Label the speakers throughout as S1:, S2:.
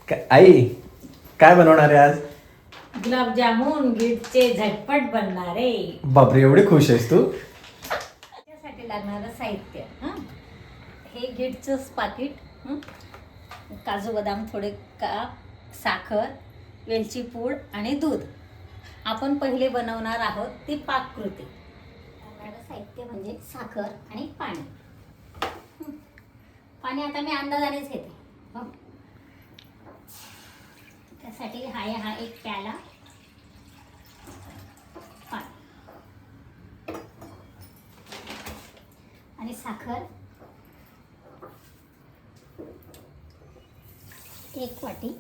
S1: आई काय बनवणार आहे आज?
S2: गुलाबजामुन गिठचे झटपट बनणारे.
S1: बापरे, एवढी खुश आहेस तू?
S2: त्यासाठी लागणारं साहित्य हे गिठचंच पाकिट, काजू बदाम थोडे साखर, वेलची पूड आणि दूध. आपण पहिले बनवणार आहोत ती पाककृती. लागणारं साहित्य म्हणजे साखर आणि पाणी. पाणी आता मी अंदाजानेच घेते. त्यासाठी हा एक प्याला पाणी आणि साखर 1 वाटी,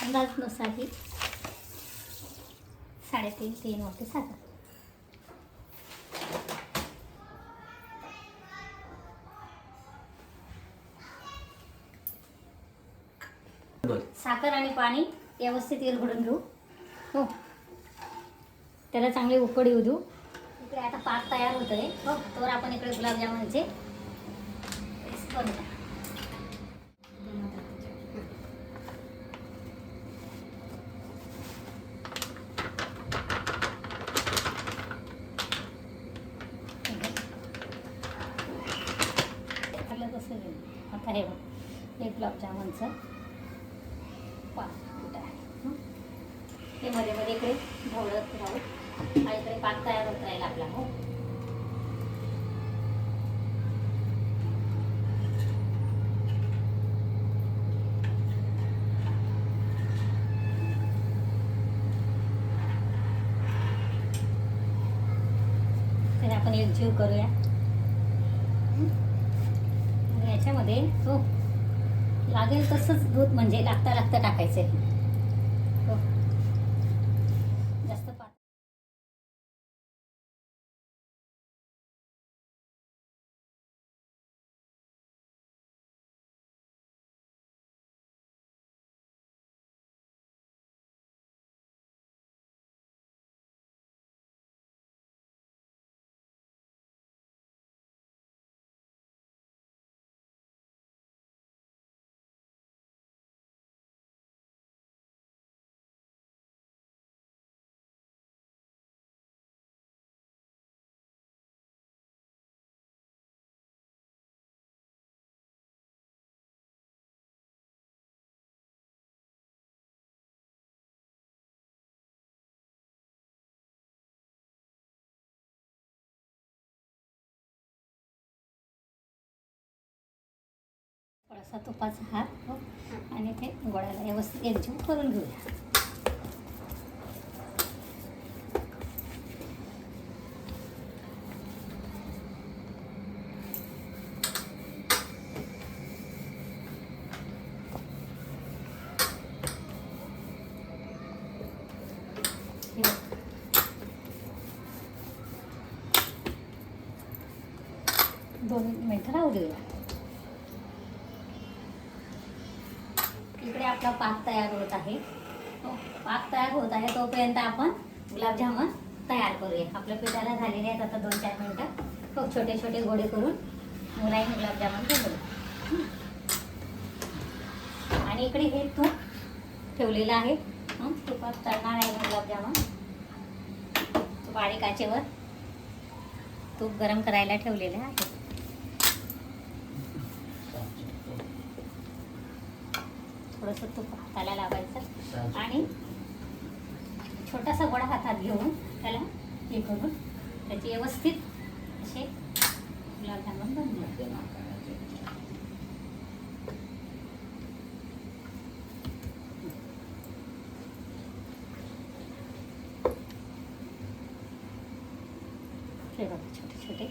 S2: अंदाजनुसार ही 3.5 वाटी साखर. साखर आणि पाणी व्यवस्थित विरघळून घेऊ. हो, त्याला चांगली उकड येऊ देऊ. इकडे आता पाक तयार होतोय. हो, तर आपण इकडे गुलाबजामुनचे पेस्ट करूया. आता हे गुलाबजामुनचं पाक कुठं आहे हे मध्ये मध्ये इकडे ढवळत राहू. आणि इकडे पाक तयार होत राहील आपला. हो, तर आपण एकजीव करूया. याच्यामध्ये हो लागेल तसंच दूध, म्हणजे लागता लागता टाकायचं आहे. हो, जास्त थोडासा तुपाचा हात. हो, आणि ते गोळ्याला व्यवस्थित एकजीव करून घेऊया. दोन मिनिटं राहू देऊया. इकडे आपला पाक तयार होत आहे. हो, पाक तयार होत आहे तोपर्यंत आपण गुलाबजामुन तयार करूया. आपल्या पिठाला झालेले आहेत आता 2-4 मिनिटं. हो, छोटे छोटे गोळे करून मुलांनी गुलाबजामुन बनवले. आणि इकडे हे तूप ठेवलेलं आहे. तुपात तळणार आहे गुलाबजामुन. बारीक आचेवर तूप गरम करायला ठेवलेलं आहे. थोडंसं तूप हाताला लावायचं आणि छोटासा गोळा हातात घेऊन त्याला हे करून त्याची व्यवस्थित असे गुलाबजामुन बनवले. छोटे छोटे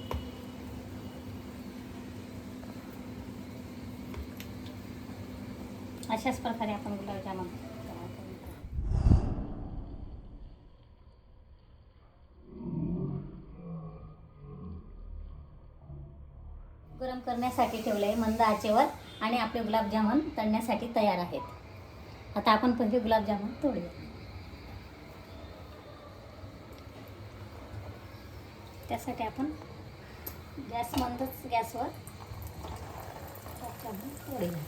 S2: अशाच प्रकारे आपण गुलाबजामुन तयार करून गरम करण्यासाठी ठेवलं आहे मंद आचेवर. आणि आपले गुलाबजामुन तळण्यासाठी तयार आहेत. आता आपण पहिले गुलाबजामुन तोडूया. त्यासाठी आपण मंदच गॅसवर गुलाबजामुन तोडूया.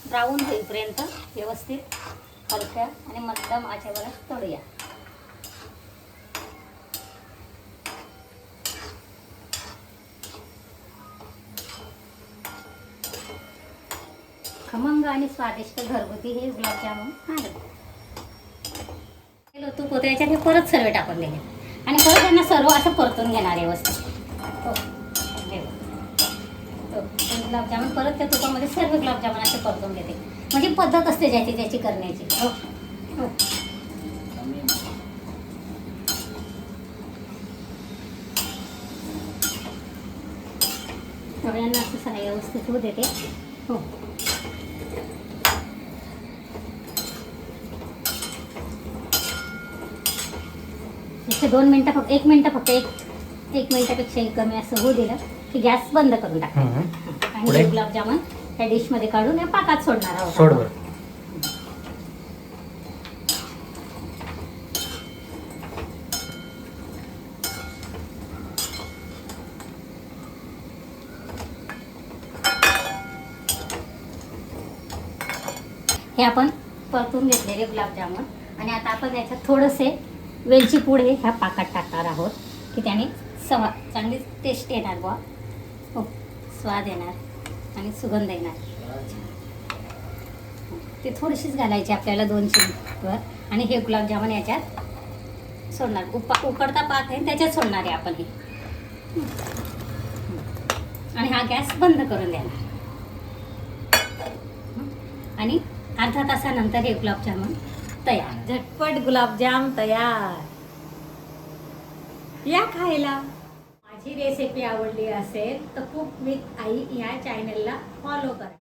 S2: ब्राऊन होईपर्यंत व्यवस्थित हलक्या आणि मध्यम आचेवर तळूया. खमंग आणि स्वादिष्ट घरगुती हे गुलाबजामुन आहेत. तूप होतं याच्यात हे परत सर्व टाकून द्यायचे आणि परत त्यांना सर्व असं परतून घेणार व्यवस्थित. गुलाबजामुन परत त्या तुपामध्ये सर्व गुलाबजामुन असे परतून घेते. म्हणजे पद्धत असते ज्याची त्याची करण्याची. सगळ्यांना असं सगळं व्यवस्थित होऊ देते. हो, इथे 2 मिनटं फक्त 1 मिनटं फक्त एक मिनिटापेक्षाही कमी असं होऊ दिलं की गॅस बंद करून टाकायचा आणि हे गुलाबजामुन त्या डिशमध्ये काढून या पाकात सोडणार आहोत.
S1: सोड बरं.
S2: हे आपण परतून घेतलेले गुलाबजामुन आणि आता आपण याच्यात थोडेसे वेलची पूड हे ह्या पाकात टाकणार आहोत की त्याने चांगली टेस्ट येणार बुवा. हो, स्वाद येणार आणि सुगंध येणार. ते थोडीशीच घालायची आपल्याला 2 चिमूटवर आणि हे गुलाबजामुन याच्यात सोडणार. उकडता पाक आहे त्याच्यात सोडणार आहे आपण हे. आणि हा गॅस बंद करून देणार आणि अर्धा तासानंतर हे गुलाबजामुन तयार. झटपट गुलाबजाम तयार. या खायला. माझी रेसिपी आवडली असेल तर कुक विथ आई या चॅनलला फॉलो करा.